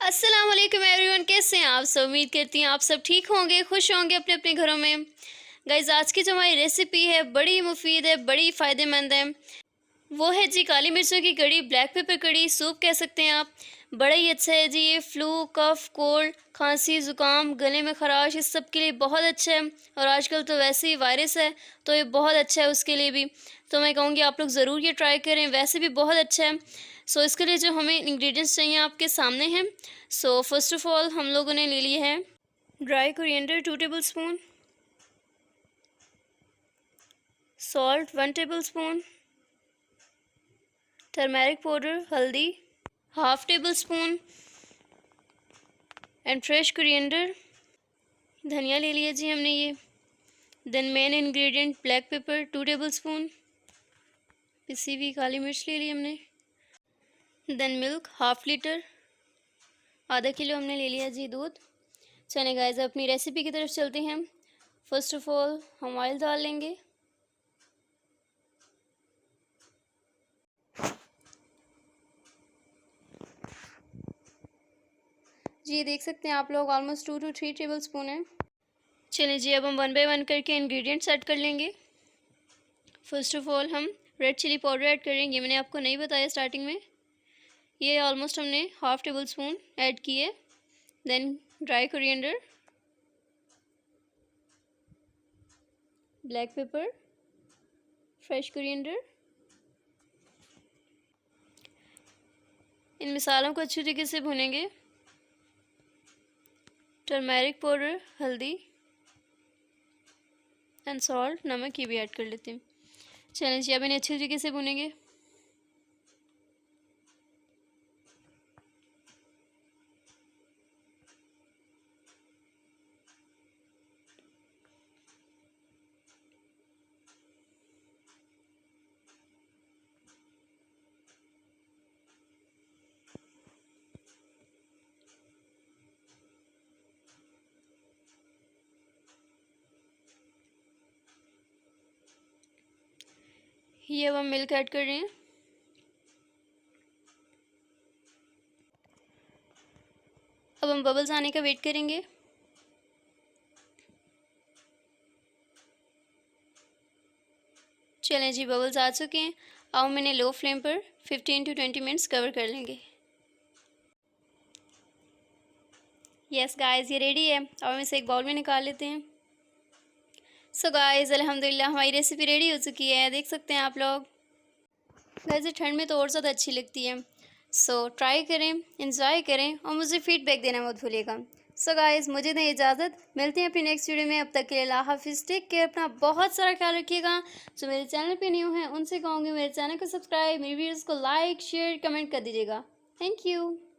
अस्सलाम वालेकुम एवरीवन, कैसे हैं आप सब। उम्मीद करती हैं आप सब ठीक होंगे, खुश होंगे अपने अपने घरों में। गाइस, आज की जो हमारी रेसिपी है बड़ी मुफीद है, बड़ी फ़ायदेमंद है। वो है जी काली मिर्चों की कड़ी, ब्लैक पेपर कड़ी, सूप कह सकते हैं आप। बड़ा ही अच्छा है जी, ये फ्लू, कफ, कोल्ड, खांसी, ज़ुकाम, गले में खराश, इस सब के लिए बहुत अच्छा है। और आजकल तो वैसे ही वायरस है, तो ये बहुत अच्छा है उसके लिए भी। तो मैं कहूँगी आप लोग ज़रूर ये ट्राई करें, वैसे भी बहुत अच्छा है। सो इसके लिए जो हमें इंग्रेडिएंट्स चाहिए आपके सामने हैं। सो फर्स्ट ऑफ़ ऑल हम लोगों ने ले लिया है dry coriander 2 tablespoon, salt 1 tablespoon, turmeric powder हल्दी half tablespoon and fresh coriander धनिया ले लिया जी हमने ये। Then main ingredient black pepper 2 tablespoon, पिसी हुई काली मिर्च ले ली हमने। देन मिल्क हाफ लीटर, आधा किलो हमने ले लिया जी दूध। चलिए गाइस, अपनी रेसिपी की तरफ चलते हैं। फर्स्ट ऑफ ऑल हम ऑयल डाल लेंगे। जी देख सकते हैं आप लोग, ऑलमोस्ट 2 to 3 टेबल स्पून है। चलिए जी, अब हम वन बाय वन करके इंग्रेडिएंट्स ऐड कर लेंगे। फर्स्ट ऑफ ऑल हम रेड चिली पाउडर ऐड करेंगे, मैंने आपको नहीं बताया स्टार्टिंग में। ये ऑलमोस्ट हमने हाफ टेबल स्पून ऐड किए। Then dry coriander, black pepper, fresh coriander. इन मसालों को अच्छी तरीके से भुनेंगे। टर्मेरिक पाउडर हल्दी एंड सॉल्ट, नमक ये भी ऐड कर लेते हैं। चलिए जी, अब इन्हें अच्छी तरीके से भुनेंगे। ये अब हम मिल्क ऐड कर रहे हैं। अब हम बबल्स आने का वेट करेंगे। चलें जी, बबल्स आ चुके हैं। अब मैंने लो फ्लेम पर 15 to 20 मिनट्स कवर कर लेंगे। यस गाइस, ये रेडी है। अब हम इसे एक बाउल में निकाल लेते हैं। सो गाइस, अल्हम्दुलिल्लाह हमारी रेसिपी रेडी हो चुकी है, देख सकते हैं आप लोग। वैसे ठंड में तो और ज़्यादा अच्छी लगती है। सो ट्राई करें, इंजॉय करें और मुझे फीडबैक देना मत भूलिएगा। सो गाइस, मुझे दें इजाज़त, मिलते हैं अपनी नेक्स्ट वीडियो में। अब तक के लिए अल्लाह हाफिज़, टेक केयर, अपना बहुत सारा ख्याल रखिएगा। जो मेरे चैनल पे न्यू हैं उनसे कहूँगी मेरे चैनल को सब्सक्राइब, मेरी वीडियोज़ को लाइक शेयर कमेंट कर दीजिएगा। Thank you.